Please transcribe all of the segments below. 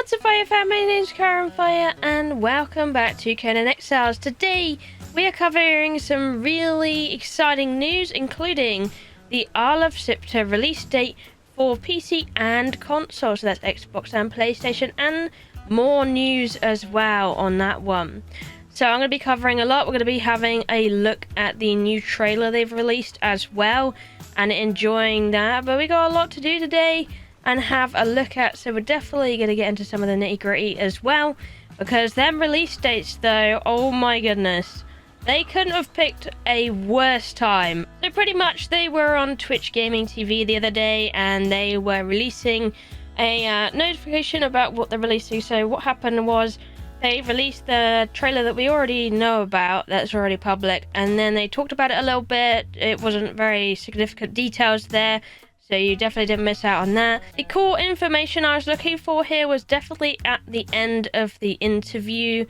What's up, Fire fam? My name is Kiahonfire and welcome back to Conan Exiles. Today we are covering some really exciting news, including the Isle of Siptah release date for PC and console, so that's Xbox and PlayStation, and more news as well on that one. So I'm going to be covering a lot. We're going to be having a look at the new trailer they've released as well and enjoying that, but we got a lot to do today and have a look at, so we're definitely going to get into some of the nitty-gritty as well, because them release dates though, oh my goodness, they couldn't have picked a worse time. So pretty much they were on Twitch Gaming TV the other day and they were releasing a notification about what they're releasing. So what happened was they released the trailer that we already know about, that's already public, and then they talked about it a little bit. It wasn't very significant details there, so you definitely didn't miss out on that. The core information I was looking for here was definitely at the end of the interview.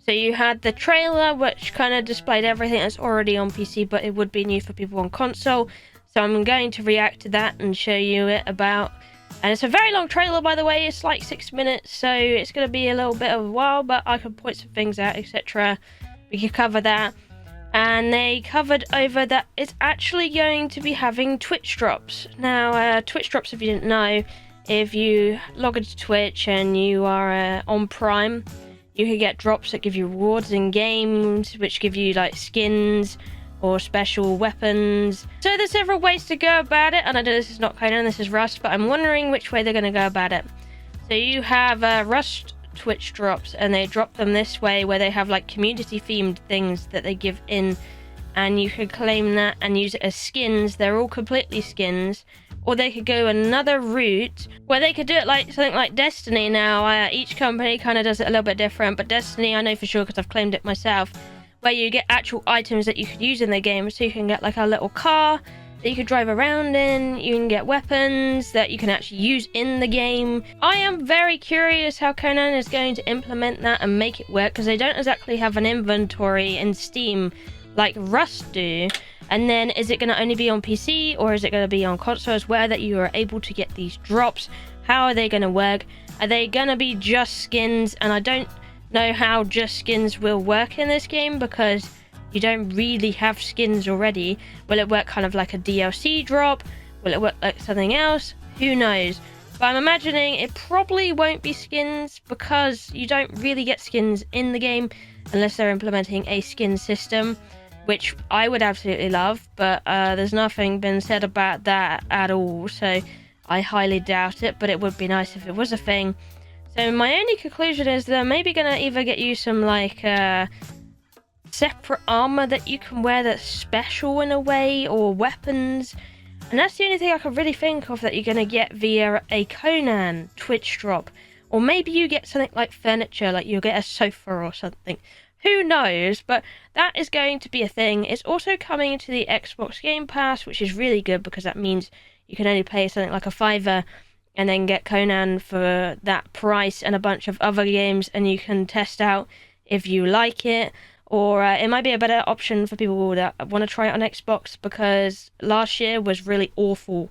So you had the trailer, which kind of displayed everything that's already on PC, but it would be new for people on console. So I'm going to react to that and show you it about. And it's a very long trailer, by the way. It's like 6 minutes, so it's going to be a little bit of a while, but I can point some things out, etc. We can cover that. And they covered over that it's actually going to be having Twitch drops. Now, Twitch drops, if you didn't know, if you log into Twitch and you are on Prime, you can get drops that give you rewards in games, which give you like skins or special weapons. So there's several ways to go about it, and I know this is not Conan, this is Rust, but I'm wondering which way they're going to go about it. So you have Rust Twitch drops, and they drop them this way where they have like community themed things that they give in, and you could claim that and use it as skins. They're all completely skins. Or they could go another route where they could do it like something like Destiny. Now each company kind of does it a little bit different, but Destiny I know for sure because I've claimed it myself, where you get actual items that you could use in the game. So you can get like a little car that you could drive around in, you can get weapons that you can actually use in the game. I am very curious how Conan is going to implement that and make it work, because they don't exactly have an inventory in Steam like Rust do. And then is it going to only be on PC, or is it going to be on consoles where that you are able to get these drops? How are they going to work? Are they going to be just skins? And I don't know how just skins will work in this game, because you don't really have skins already. Will it work kind of like a DLC drop? Will it work like something else? Who knows? But I'm imagining it probably won't be skins, because you don't really get skins in the game unless they're implementing a skin system, which I would absolutely love, but there's nothing been said about that at all, so I highly doubt it, but it would be nice if it was a thing. So my only conclusion is they're maybe going to either get you some like separate armor that you can wear that's special in a way, or weapons, and that's the only thing I can really think of that you're going to get via a Conan Twitch drop. Or maybe you get something like furniture, like you'll get a sofa or something. Who knows? But that is going to be a thing. It's also coming to the Xbox Game Pass, which is really good, because that means you can only pay something like a $5 and then get Conan for that price and a bunch of other games, and you can test out if you like it. Or it might be a better option for people that want to try it on Xbox, because last year was really awful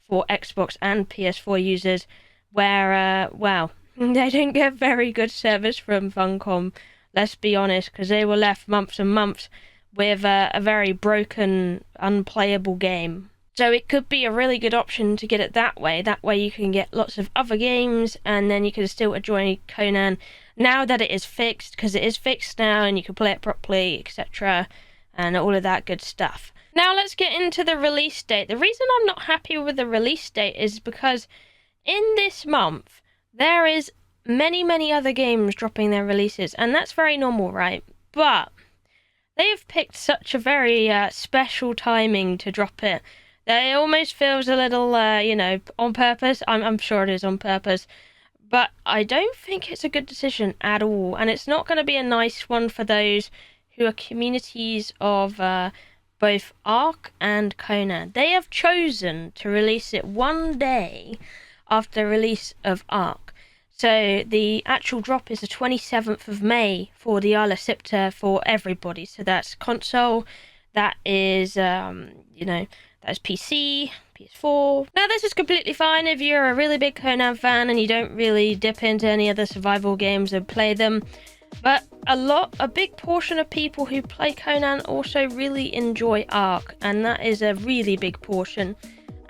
for Xbox and PS4 users, where, well, they didn't get very good service from Funcom, let's be honest, because they were left months and months with a very broken, unplayable game. So it could be a really good option to get it that way. That way you can get lots of other games, and then you can still enjoy Conan now that it is fixed, because it is fixed now and you can play it properly, etc. and all of that good stuff. Now let's get into the release date. The reason I'm not happy with the release date is because in this month there is many other games dropping their releases, and that's very normal, right? But they've picked such a very special timing to drop it that it almost feels a little, you know, on purpose. I'm sure it is on purpose, but I don't think it's a good decision at all, and it's not going to be a nice one for those who are communities of both Ark and Conan. They have chosen to release it one day after the release of Ark. So the actual drop is the 27th of May for the Isle of Siptah for everybody. So that's console, that is, you know, that's PC, PS4. Now, this is completely fine if you're a really big Conan fan and you don't really dip into any other survival games and play them. But a big portion of people who play Conan also really enjoy Ark, and that is a really big portion.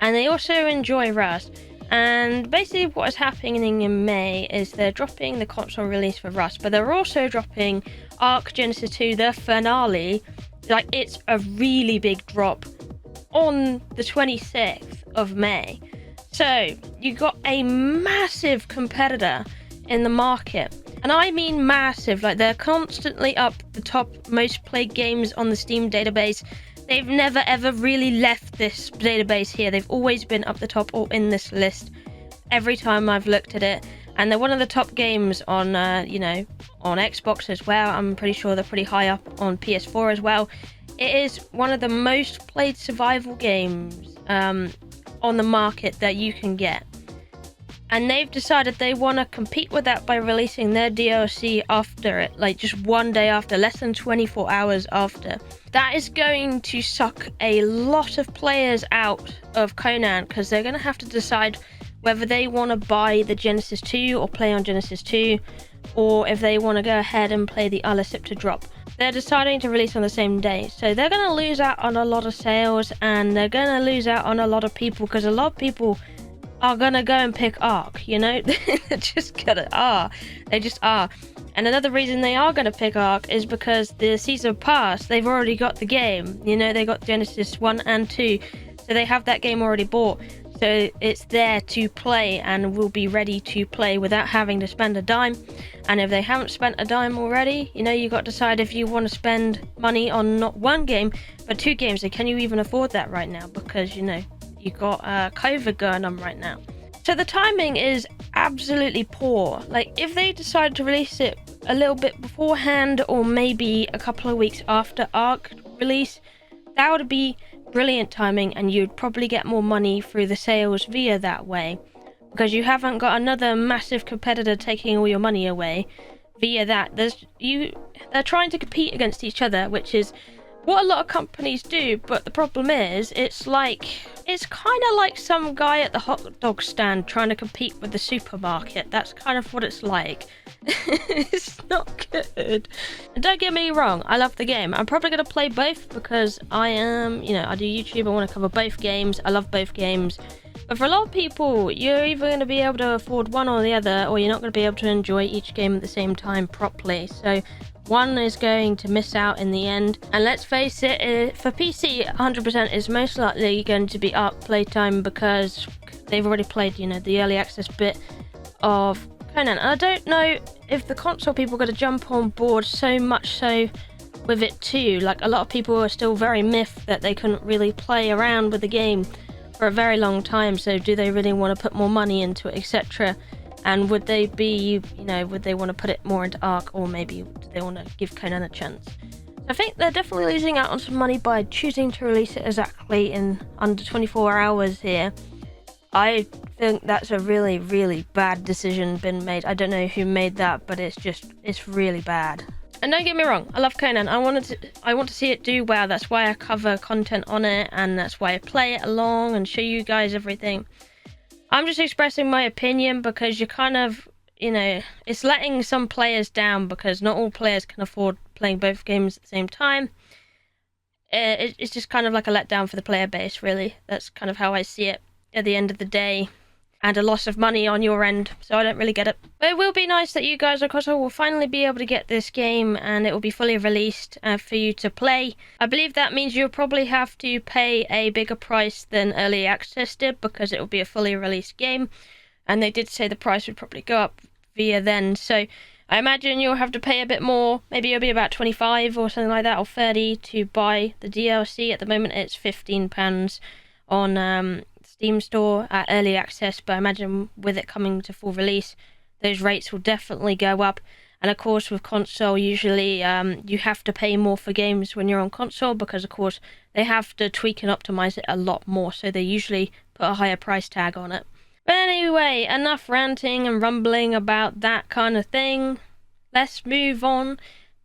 And they also enjoy Rust. And basically what is happening in May is they're dropping the console release for Rust, but they're also dropping Ark Genesis 2, the finale. Like, it's a really big drop on the 26th of May. So you got a massive competitor in the market. And I mean massive, like they're constantly up the top most played games on the Steam database. They've never ever really left this database here. They've always been up the top or in this list every time I've looked at it. And they're one of the top games on, on Xbox as well. I'm pretty sure they're pretty high up on PS4 as well. It is one of the most played survival games on the market that you can get. And they've decided they want to compete with that by releasing their DLC after it, like just one day after, less than 24 hours after. That is going to suck a lot of players out of Conan, because they're going to have to decide whether they want to buy the Genesis 2 or play on Genesis 2, or if they want to go ahead and play the Siptah drop. They're deciding to release on the same day, so they're going to lose out on a lot of sales, and they're going to lose out on a lot of people, because a lot of people are gonna go and pick Ark, you know? They're just they just are. And another reason they are gonna pick Ark is because the season pass, they've already got the game, you know? They got Genesis 1 and 2, so they have that game already bought, so it's there to play and will be ready to play without having to spend a dime. And if they haven't spent a dime already, you know, you got to decide if you want to spend money on not one game but two games. And can you even afford that right now? Because, you know, you got COVID going on right now. So the timing is absolutely poor. Like, if they decide to release it a little bit beforehand, or maybe a couple of weeks after Ark release, that would be brilliant timing, and you'd probably get more money through the sales via that way, because you haven't got another massive competitor taking all your money away via that. They're trying to compete against each other, which is what a lot of companies do, but the problem is, it's kind of like some guy at the hot dog stand trying to compete with the supermarket. That's kind of what it's like. It's not good. And don't get me wrong, I love the game. I'm probably going to play both because I am, I do YouTube, I want to cover both games. I love both games. But for a lot of people, you're either going to be able to afford one or the other, or you're not going to be able to enjoy each game at the same time properly. So one is going to miss out in the end. And let's face it, for PC, 100% is most likely going to be Ark playtime, because they've already played, the early access bit of Conan. And I don't know if the console people are going to jump on board so much so with it too. Like, a lot of people are still very miffed that they couldn't really play around with the game for a very long time. So do they really want to put more money into it, etc.? And would they would they want to put it more into Ark, or maybe do they want to give Conan a chance? So I think they're definitely losing out on some money by choosing to release it exactly in under 24 hours here. I think that's a really, really bad decision been made. I don't know who made that, but it's really bad. And don't get me wrong, I love Conan. I want to see it do well. That's why I cover content on it, and that's why I play it along and show you guys everything. I'm just expressing my opinion because you're kind of, it's letting some players down, because not all players can afford playing both games at the same time. It's just kind of like a letdown for the player base, really. That's kind of how I see it at the end of the day. And a loss of money on your end, so I don't really get it. But it will be nice that you guys, of course, will finally be able to get this game, and it will be fully released for you to play. I believe that means you'll probably have to pay a bigger price than Early Access did, because it will be a fully released game. And they did say the price would probably go up via then. So I imagine you'll have to pay a bit more. Maybe it'll be about 25 or something like that, or 30 to buy the DLC. At the moment, it's £15 on Steam store at early access, but I imagine with it coming to full release, those rates will definitely go up. And of course, with console, usually you have to pay more for games when you're on console, because of course they have to tweak and optimize it a lot more, so they usually put a higher price tag on it. But anyway, enough ranting and rumbling about that kind of thing. Let's move on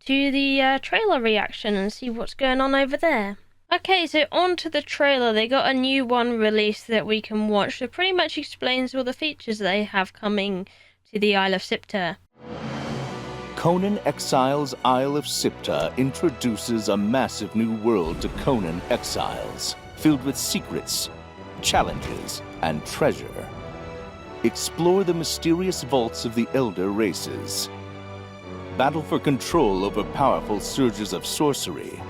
to the trailer reaction and see what's going on over there. Okay, so on to the trailer. They got a new one released that we can watch that pretty much explains all the features they have coming to the Isle of Siptah. Conan Exiles' Isle of Siptah introduces a massive new world to Conan Exiles, filled with secrets, challenges, and treasure. Explore the mysterious vaults of the Elder races. Battle for control over powerful surges of sorcery.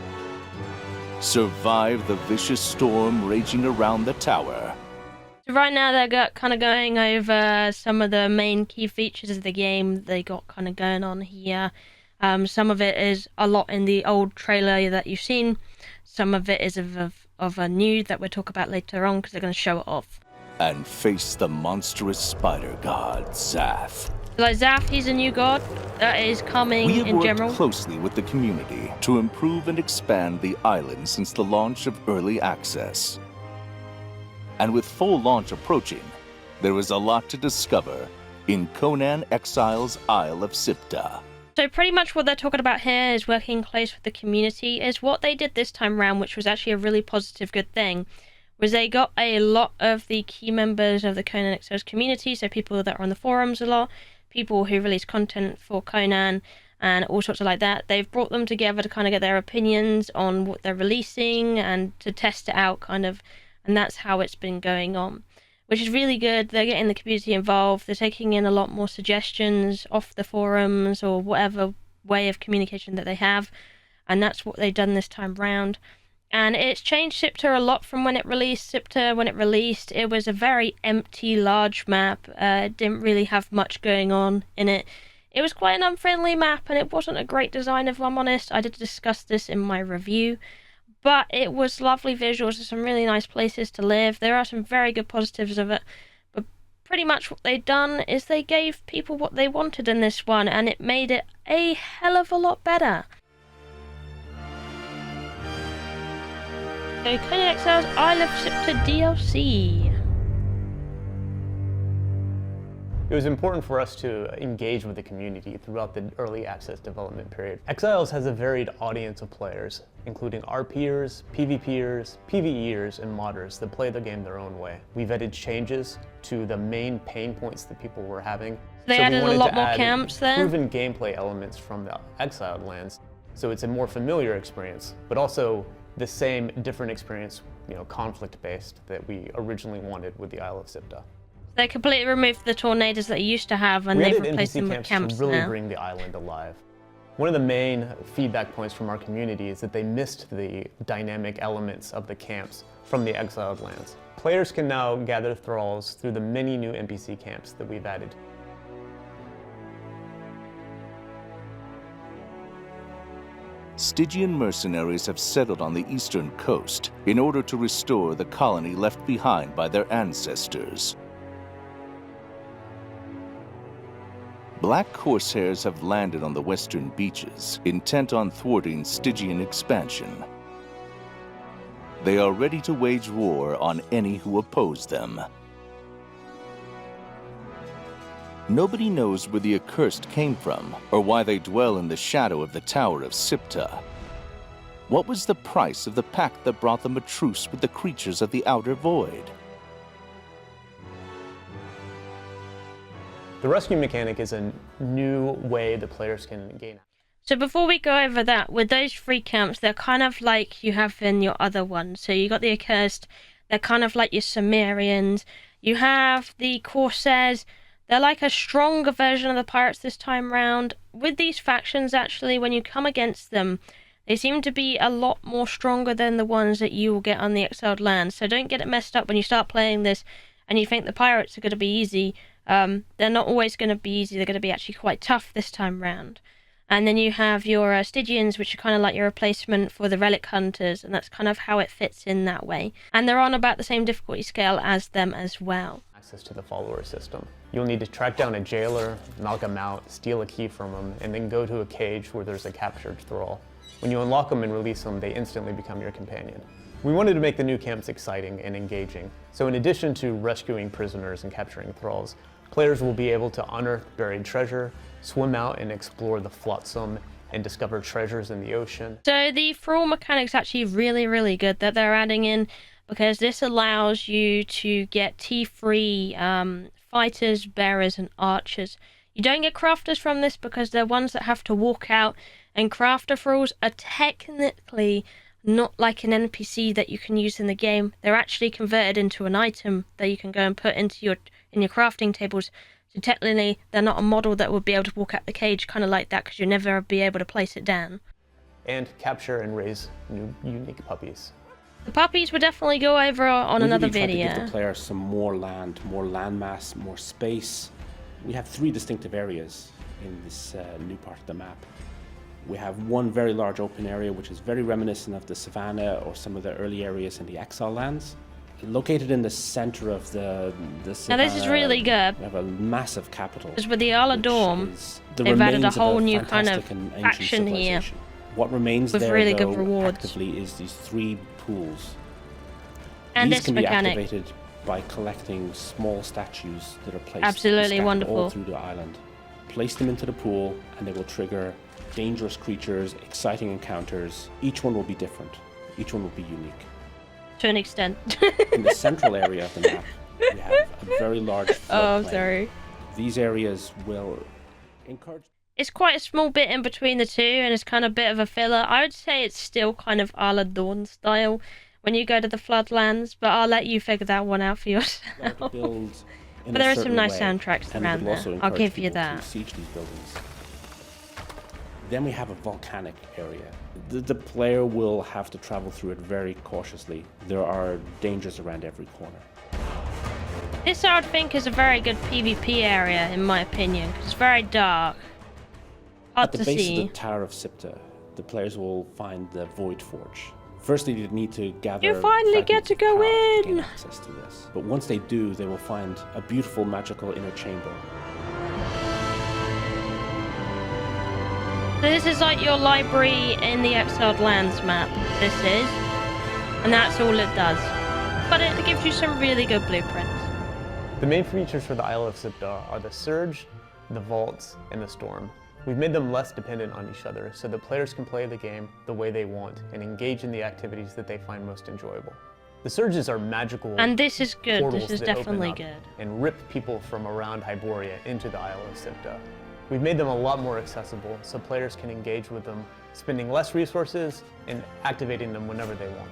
Survive the vicious storm raging around the tower. So right now they're kind of going over some of the main key features of the game they got kind of going on here. Some of it is a lot in the old trailer that you've seen. Some of it is of a new that we'll talk about later on because they're going to show it off. And face the monstrous spider god, Zath. Like Zath, he's a new god that is coming in general. We have worked closely with the community to improve and expand the island since the launch of Early Access. And with full launch approaching, there is a lot to discover in Conan Exiles' Isle of Siptah. So pretty much what they're talking about here is working close with the community is what they did this time round, which was actually a really positive, good thing, was they got a lot of the key members of the Conan Exiles community, so people that are on the forums a lot, people who release content for Conan and all sorts of like that. They've brought them together to kind of get their opinions on what they're releasing and to test it out kind of, and that's how it's been going on, which is really good. They're getting the community involved. They're taking in a lot more suggestions off the forums or whatever way of communication that they have, and that's what they've done this time round. And it's changed Siptah a lot from when it released. Siptah, when it released, it was a very empty, large map. It didn't really have much going on in it. It was quite an unfriendly map, and it wasn't a great design, if I'm honest. I did discuss this in my review. But it was lovely visuals and some really nice places to live. There are some very good positives of it. But pretty much what they've done is they gave people what they wanted in this one, and it made it a hell of a lot better. So Conan Exiles Isle of Siptah DLC. It was important for us to engage with the community throughout the early access development period. Exiles has a varied audience of players, including RPers, PvPers, PvEers, and modders that play the game their own way. We've added changes to the main pain points that people were having. They added a lot more camps there. Proven gameplay elements from the Exiled lands, so it's a more familiar experience, but also the same different experience, conflict-based that we originally wanted with the Isle of Siptah. They completely removed the tornadoes that you used to have, and they've replaced them with camps to really now. bring the island alive. One of the main feedback points from our community is that they missed the dynamic elements of the camps from the Exiled lands. Players can now gather thralls through the many new NPC camps that we've added. Stygian mercenaries have settled on the eastern coast in order to restore the colony left behind by their ancestors. Black Corsairs have landed on the western beaches, intent on thwarting Stygian expansion. They are ready to wage war on any who oppose them. Nobody knows where the Accursed came from, or why they dwell in the shadow of the Tower of Siptah. What was the price of the pact that brought them a truce with the creatures of the Outer Void? The rescue mechanic is a new way the players can gain. So before we go over that, with those free camps, they're kind of like you have in your other ones. So you got the Accursed, they're kind of like your Sumerians. You have the Corsairs. They're like a stronger version of the pirates this time round. With these factions, actually, when you come against them, they seem to be a lot more stronger than the ones that you will get on the Exiled lands. So don't get it messed up when you start playing this and you think the pirates are going to be easy. They're not always going to be easy. They're going to be actually quite tough this time round. And then you have your Stygians, which are kind of like your replacement for the Relic Hunters, and that's kind of how it fits in that way. And they're on about the same difficulty scale as them as well. Access to the follower system. You'll need to track down a jailer, knock him out, steal a key from him, and then go to a cage where there's a captured thrall. When you unlock them and release them, they instantly become your companion. We wanted to make the new camps exciting and engaging, so in addition to rescuing prisoners and capturing thralls, players will be able to unearth buried treasure, swim out and explore the flotsam and discover treasures in the ocean. So the thrall mechanic's actually really, really good that they're adding in, because this allows you to get T3 fighters, bearers, and archers. You don't get crafters from this because they're ones that have to walk out, and crafter thralls are technically not like an NPC that you can use in the game. They're actually converted into an item that you can go and put into your crafting tables. So technically, they're not a model that would be able to walk out the cage, kind of like that, because you'll never be able to place it down. And capture and raise new unique puppies. The puppies would definitely go over on another video. To give the player some more landmass, more space. We have 3 distinctive areas in this new part of the map. We have one very large open area, which is very reminiscent of the savannah or some of the early areas in the Exile lands. Located in the center of the savannah. Now this is really good. We have a massive capital. Because with the Isle of Dorm, they've added a whole new kind of faction here. What remains with there, really though, good rewards. actively is these 3 pools. And These this can mechanic. be activated by collecting small statues that are placed Absolutely scattered wonderful. all through the island. Place them into the pool and they will trigger dangerous creatures, exciting encounters. Each one will be different. Each one will be unique. To an extent. In the central area of the map, we have a very large Oh, floodplain. sorry. These areas will encourage... It's quite a small bit in between the two, and it's kind of a bit of a filler. I would say it's still kind of Isle of Dawn style when you go to the Floodlands, but I'll let you figure that one out for yourself. But there are some nice soundtracks around there. I'll give you that. Siege these buildings. Then we have a volcanic area. The player will have to travel through it very cautiously. There are dangers around every corner. This I would think is a very good PvP area, in my opinion, 'cause it's very dark. Hard At the to base see. of the Tower of Siptah, the players will find the Voidforge. Firstly, they need to gather... You finally get fragments to of go power to in! gain access to this. But once they do, they will find a beautiful magical inner chamber. So this is like your library in the Exiled Lands map. This is. And that's all it does. But it gives you some really good blueprints. The main features for the Isle of Siptah are the Surge, the Vaults, and the Storm. We've made them less dependent on each other, so the players can play the game the way they want and engage in the activities that they find most enjoyable. The Surges are magical And this is good. portals This is that open definitely up good. and rip people from around Hyboria into the Isle of Siptah. We've made them a lot more accessible, so players can engage with them, spending less resources and activating them whenever they want.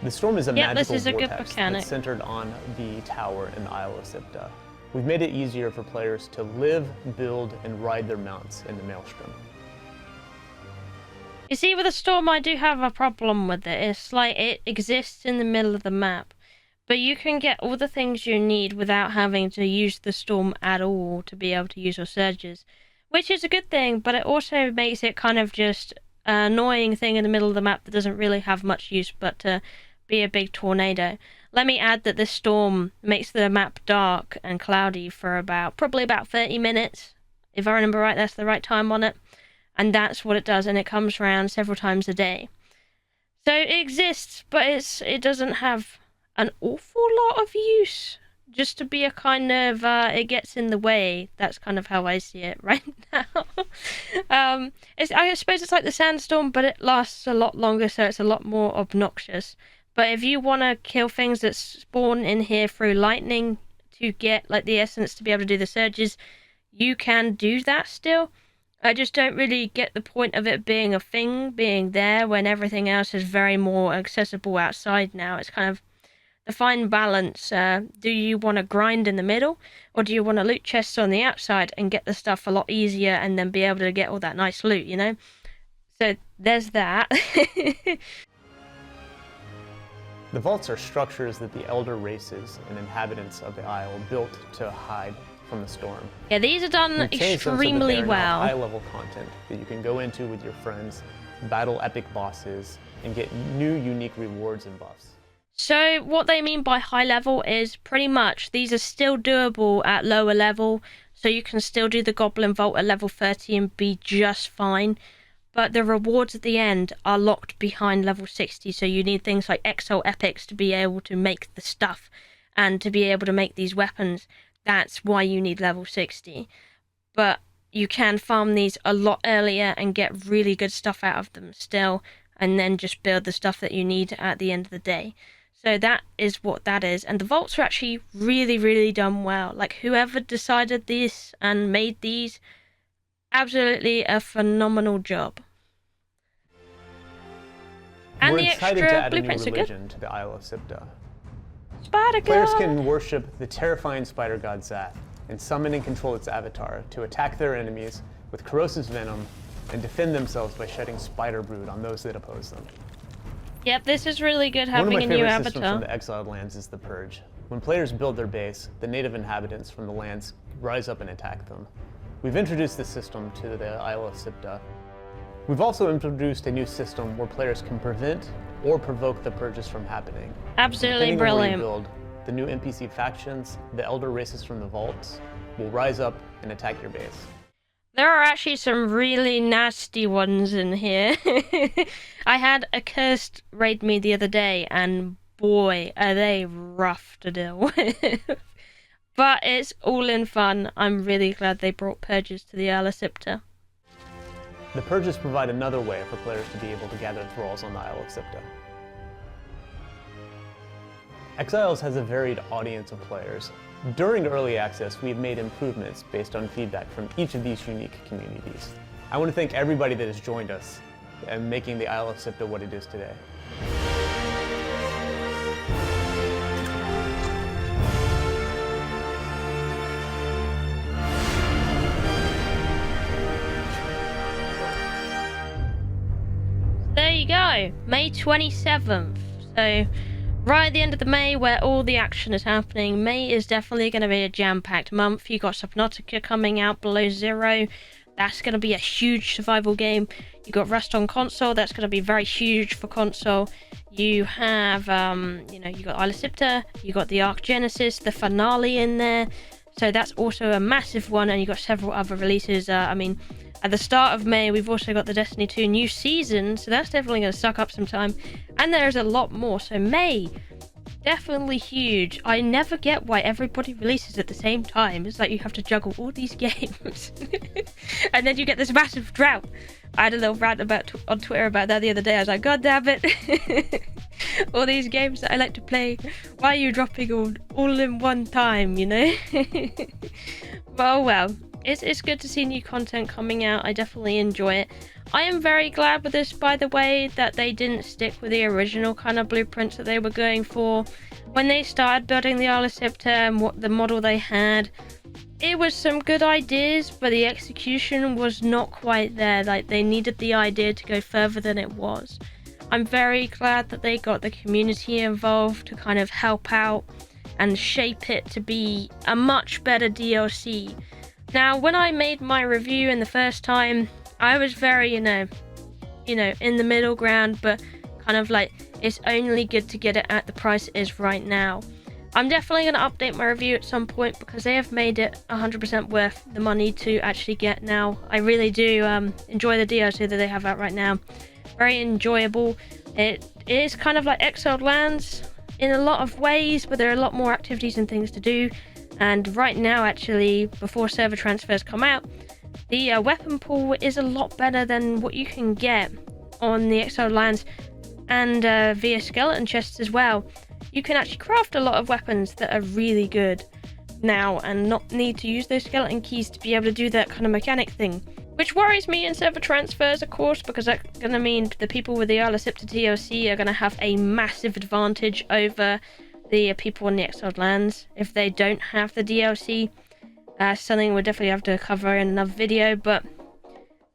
The Storm is a Yeah, this magical is a good vortex mechanic. that's centered on the tower in the Isle of Siptah. We've made it easier for players to live, build, and ride their mounts in the Maelstrom. You see, with the Storm, I do have a problem with it. It's like it exists in the middle of the map, but you can get all the things you need without having to use the Storm at all to be able to use your surges, which is a good thing, but it also makes it kind of just an annoying thing in the middle of the map that doesn't really have much use but to be a big tornado. Let me add that this storm makes the map dark and cloudy for probably about 30 minutes. If I remember right, that's the right time on it. And that's what it does, and it comes around several times a day. So it exists, but it doesn't have an awful lot of use. Just to be a kind of, it gets in the way. That's kind of how I see it right now. I suppose it's like the sandstorm, but it lasts a lot longer, so it's a lot more obnoxious. But if you want to kill things that spawn in here through lightning to get like the essence to be able to do the surges, you can do that still. I just don't really get the point of it being a thing, being there when everything else is very more accessible outside now. It's kind of the fine balance. Do you want to grind in the middle, or do you want to loot chests on the outside and get the stuff a lot easier and then be able to get all that nice loot, you know? So there's that. The vaults are structures that the elder races and inhabitants of the Isle built to hide from the storm. Yeah, these are done We've changed them so that extremely they are now well. high-level content that you can go into with your friends, battle epic bosses, and get new unique rewards and buffs. So what they mean by high level is pretty much these are still doable at lower level, so you can still do the Goblin Vault at level 30 and be just fine. But the rewards at the end are locked behind level 60, so you need things like Exo Epics to be able to make the stuff and to be able to make these weapons. That's why you need level 60. But you can farm these a lot earlier and get really good stuff out of them still, and then just build the stuff that you need at the end of the day. So that is what that is. And the vaults are actually really, really done well. Like, whoever decided this and made these, absolutely a phenomenal job. And We're the excited extra to add a new blueprints are good. religion to the Isle of Siptah. Spider Players God! can worship the terrifying spider god Zath and summon and control its avatar to attack their enemies with corrosive venom and defend themselves by shedding spider brood on those that oppose them. Yep, this is really good One of having my a new favorite systems avatar. from the Exiled Lands is the Purge. When players build their base, the native inhabitants from the lands rise up and attack them. We've introduced this system to the Isle of Siptah. We've also introduced a new system where players can prevent or provoke the purges from happening. Absolutely Depending on where you brilliant. build, the new NPC factions, the elder races from the vaults, will rise up and attack your base. There are actually some really nasty ones in here. I had Accursed raid me the other day, and boy, are they rough to deal with. But it's all in fun. I'm really glad they brought Purges to the Isle of Siptah. The Purges provide another way for players to be able to gather thralls on the Isle of Siptah. Exiles has a varied audience of players. During early access, we've made improvements based on feedback from each of these unique communities. I want to thank everybody that has joined us in making the Isle of Siptah what it is today. There you go, May 27th. So, right at the end of the May, where all the action is happening. May is definitely going to be a jam-packed month. You got Subnautica coming out, Below Zero. That's going to be a huge survival game. You got Rust on console. That's going to be very huge for console. You have, you got Isle of Siptah. You got the Arc Genesis, the finale in there. So that's also a massive one. And you got several other releases. At the start of May, we've also got the Destiny 2 new season, so that's definitely going to suck up some time. And there's a lot more, so May, definitely huge. I never get why everybody releases at the same time. It's like you have to juggle all these games. And then you get this massive drought. I had a little rant on Twitter about that the other day. I was like, God damn it. All these games that I like to play, why are you dropping all in one time, you know? Well. It's good to see new content coming out. I definitely enjoy it. I am very glad with this, by the way, that they didn't stick with the original kind of blueprints that they were going for. When they started building the Isle of Siptah and what the model they had, it was some good ideas, but the execution was not quite there. Like, they needed the idea to go further than it was. I'm very glad that they got the community involved to kind of help out and shape it to be a much better DLC. Now, when I made my review in the first time, I was very, in the middle ground, but kind of like, it's only good to get it at the price it is right now. I'm definitely going to update my review at some point because they have made it 100% worth the money to actually get now. I really do enjoy the DLC that they have out right now. Very enjoyable. It is kind of like Exiled Lands in a lot of ways, but there are a lot more activities and things to do. And right now, actually, before server transfers come out, the weapon pool is a lot better than what you can get on the Exiled Lands and via skeleton chests as well. You can actually craft a lot of weapons that are really good now and not need to use those skeleton keys to be able to do that kind of mechanic thing. Which worries me in server transfers, of course, because that's going to mean the people with the Isle of Siptah DLC are going to have a massive advantage over the people on the Exiled Lands if they don't have the DLC. Something we'll definitely have to cover in another video, but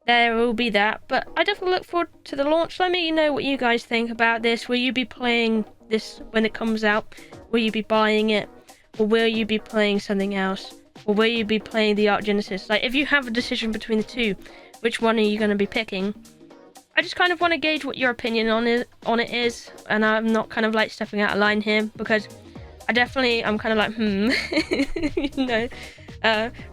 there will be that. But I definitely look forward to the launch. Let me know what you guys think about this. Will you be playing this when it comes out? Will you be buying it? Or will you be playing something else? Or will you be playing the Arc Genesis? Like, if you have a decision between the two, which one are you going to be picking? I just kind of want to gauge what your opinion on it is, and I'm not kind of like stepping out of line here, because I'm kind of like,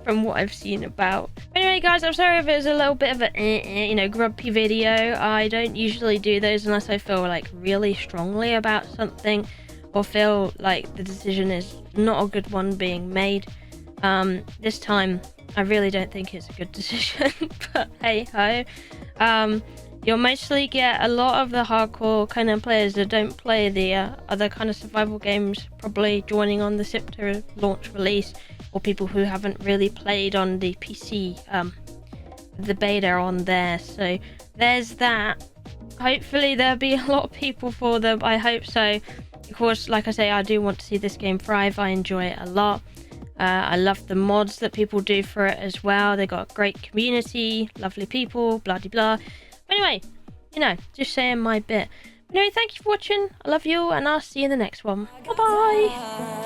from what I've seen about. Anyway, guys, I'm sorry if it was a little bit of a, grumpy video. I don't usually do those unless I feel like really strongly about something, or feel like the decision is not a good one being made. This time, I really don't think it's a good decision, but hey ho. You'll mostly get a lot of the hardcore Conan players that don't play the other kind of survival games probably joining on the Siptah launch release, or people who haven't really played on the PC, the beta on there. So there's that. Hopefully there'll be a lot of people for them. I hope so. Of course, like I say, I do want to see this game thrive. I enjoy it a lot. I love the mods that people do for it as well. They got a great community, lovely people, blah de blah. But anyway, you know, just saying my bit. Anyway, thank you for watching. I love you all, and I'll see you in the next one. Bye bye.